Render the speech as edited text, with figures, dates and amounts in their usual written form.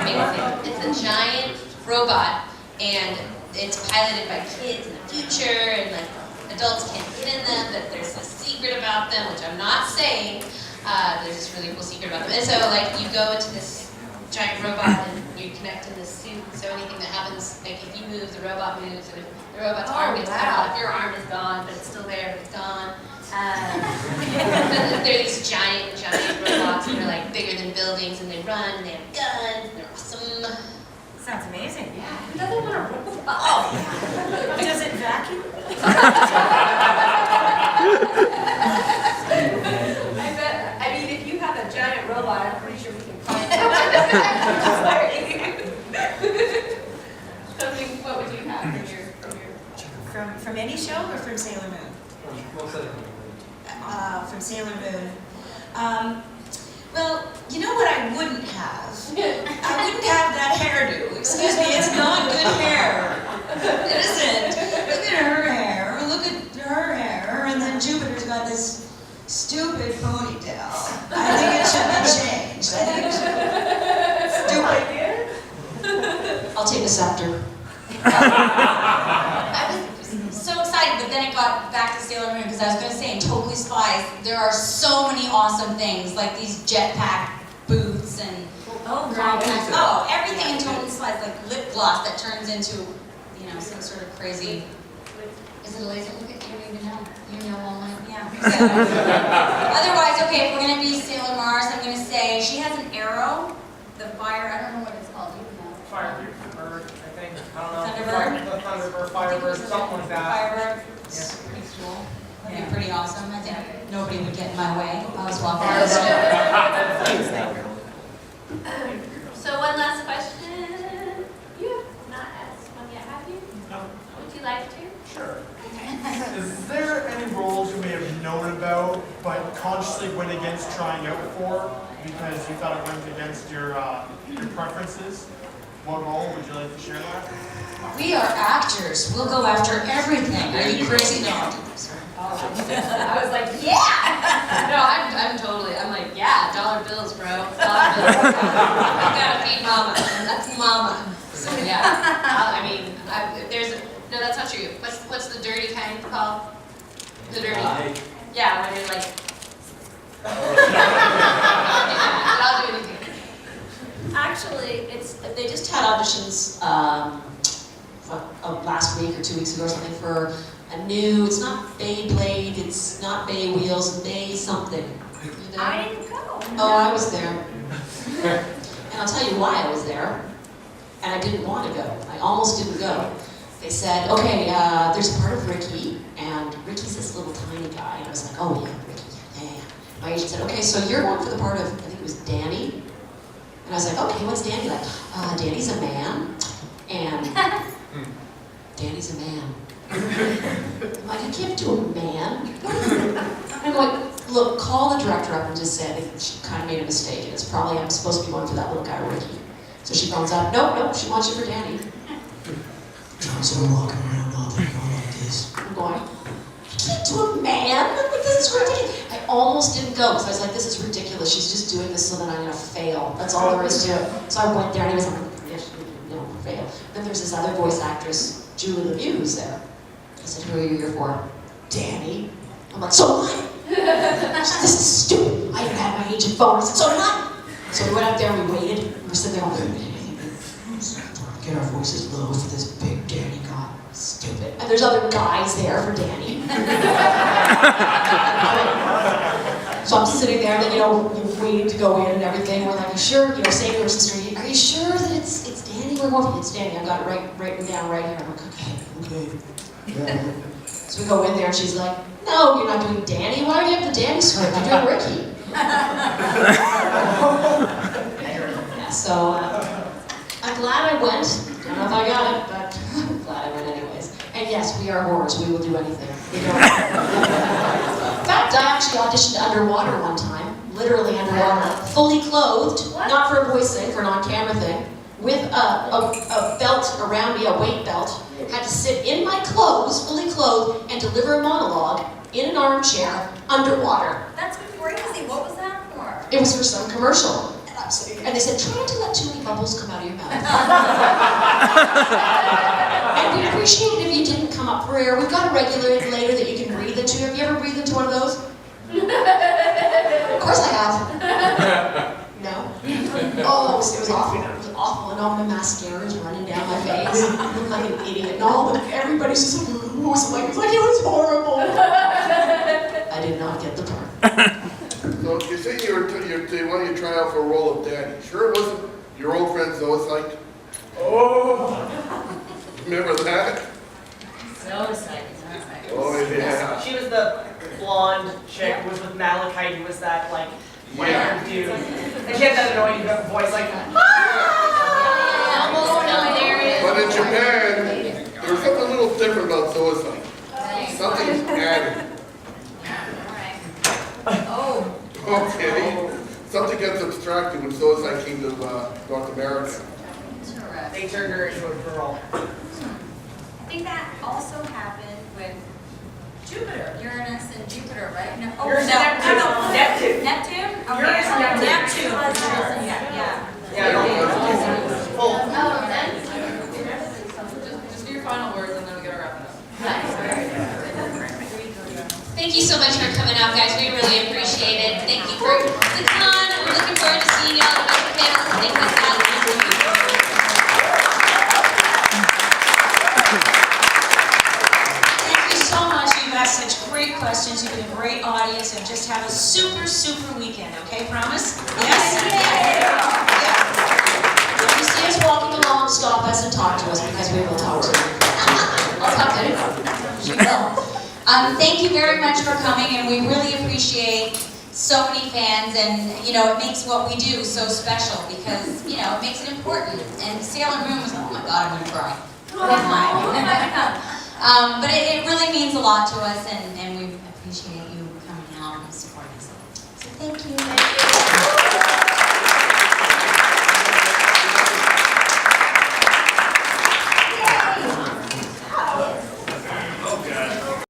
It's a giant robot, and it's piloted by kids in the future, and like adults can't get in them, but there's a secret about them, which I'm not saying. There's this really cool secret about them. And so like you go into this giant robot and you connect in this suit, so anything that happens, like if you move, the robot moves, and if the robot's arm gets cut off, your arm is gone, but it's still there, but it's gone. They're these giant robots, and they're like bigger than buildings, and they run, and they have guns, and they're awesome. Sounds amazing. Yeah. Who doesn't want to rip them off? Oh, yeah. Does it vacuum? I mean, if you have a giant robot, I'm pretty sure we can find it. Something, what would you have From any show or from Sailor Moon? From Sailor Moon. Well, you know what I wouldn't have? I wouldn't have that hairdo. Excuse me, it's not good hair. It isn't. Look at her hair, look at her hair, and then Jupiter's got this stupid ponytail. I think it should be changed. I think it should be stupid. I'll take the scepter. I was so excited, but then it got back to Sailor Moon because I was going to say in Totally Spies, there are so many awesome things, like these jetpack boots and everything in Totally Spies, like lip gloss that turns into, you know, some sort of crazy. Is it a laser? Look at you, don't even know. You know all my, yeah. Otherwise, okay, if we're going to be Sailor Mars, I'm going to say she has an arrow, the fire, I don't know what it's called, you know. Firebird, I think. I don't know. Thunderbird? The Thunderbird, Firebird, something like that. Firebird? Yeah. Pretty cool. That'd be pretty awesome. I think nobody would get in my way if I was walking down the street. So one last question. You have not asked one yet, have you? No. Would you like to? Sure. Is there any roles you may have known about, but consciously went against trying out for because you thought it went against your preferences? What role would you like to share that? We are actors. We'll go after everything. Are you crazy? No. I was like, yeah! No, I'm like, yeah, dollar bills, bro. Dollar bills. I gotta feed mama. That's mama. So yeah, I mean, no, that's not true. What's the dirty kind called? The dirty. Yeah, when you're like, I'll do anything. Actually, They just had auditions last week or 2 weeks ago or something for a new, it's not Beyblade, it's not Bay Wheels, Bay something. You there? I didn't go. Oh, I was there. And I'll tell you why I was there. And I didn't want to go. I almost didn't go. They said, okay, there's a part of Ricky, and Ricky's this little tiny guy. And I was like, oh yeah, Ricky, yeah. My agent said, okay, so you're going for the part of, I think it was Danny. And I was like, okay, what's Danny like? Danny's a man, and Danny's a man. I'm like, I can't do a man. I'm like, look, call the director up and just say, I think she kind of made a mistake, and it's probably, I'm supposed to be going for that little guy, Ricky. So she phones up, nope, she wants you for Danny. So I'm walking around all like this. I'm going, I can't do a man? This is ridiculous. I almost didn't go because I was like, this is ridiculous. She's just doing this so that I'm going to fail. That's all there is to it. So I went there and he was like, you know, fail. Then there's this other voice actress, Julie Lemieux, who's there. I said, who are you here for? Danny. I'm like, so what? She said, this is stupid. I even had my agent phone. I said, so what? So we went up there and we waited. And we're sitting there going, get our voices low for this big Danny guy. Stupid. And there's other guys there for Danny. So I'm sitting there, and you know, waiting to go in and everything. We're like, you sure? You know, saying to her sister, are you sure that it's Danny? We're going, it's Danny. I've got it written down right here. I'm like, okay. Yeah. So we go in there, and she's like, no, you're not doing Danny. Why do you have the Danny script? You're doing Ricky. Yeah, so I'm glad I went. Don't know if I got it, but I'm glad I went anyways. And yes, we are whores. We will do anything. In fact, I actually auditioned underwater one time, literally underwater, fully clothed, not for a voice thing, for an on-camera thing, with a belt around me, a weight belt. Had to sit in my clothes, fully clothed, and deliver a monologue in an armchair underwater. That's crazy. What was that for? It was for some commercial. Absolutely. And they said, try not to let too many bubbles come out of your mouth. And we appreciate it if you didn't come up for air. We've got a regulator that you can breathe into. Have you ever breathed into one of those? Of course I have. No? Oh, it was awful. It was awful. And all my mascara is running down my face. I look like an idiot. And all but everybody's just like, it was like, it was horrible. I did not get the part. So you say they wanted you to try out for a role of daddy. Sure it wasn't your old friend Zoisite? Oh. Remember that? Oh yeah. She was the blonde chick who was with Malachite, who was that like white dude. And she had that annoying voice like, But in Japan, there was something a little different about Zoisite. Something added. Oh. Okay. Something got subtracted when Zoisite came to North America. they turned her into a girl. I think that also happened with Jupiter, Uranus and Jupiter, right? No, oh, Uranus no, and no. Neptune. Neptune? Okay. Uranus and Neptune. Neptune. Yeah. Full. Oh, then. Just do your final words and then we gotta wrap it up. Thank you so much for coming out, guys. We really appreciate it. Thank you for the con. We're looking forward to seeing y'all at the panels and things like that. Thank you so much. You've asked such great questions. You've been a great audience, and just have a super, super weekend, okay? Promise? Yes? Yeah. If you see us walking along, stop us and talk to us because we will talk to you. I'll talk to you. She will. Thank you very much for coming, and we really appreciate so many fans, and it makes what we do so special because it makes it important. And Sailor Moon was, oh my God, I'm gonna cry. But it really means a lot to us, and we appreciate you coming out and supporting us. So thank you.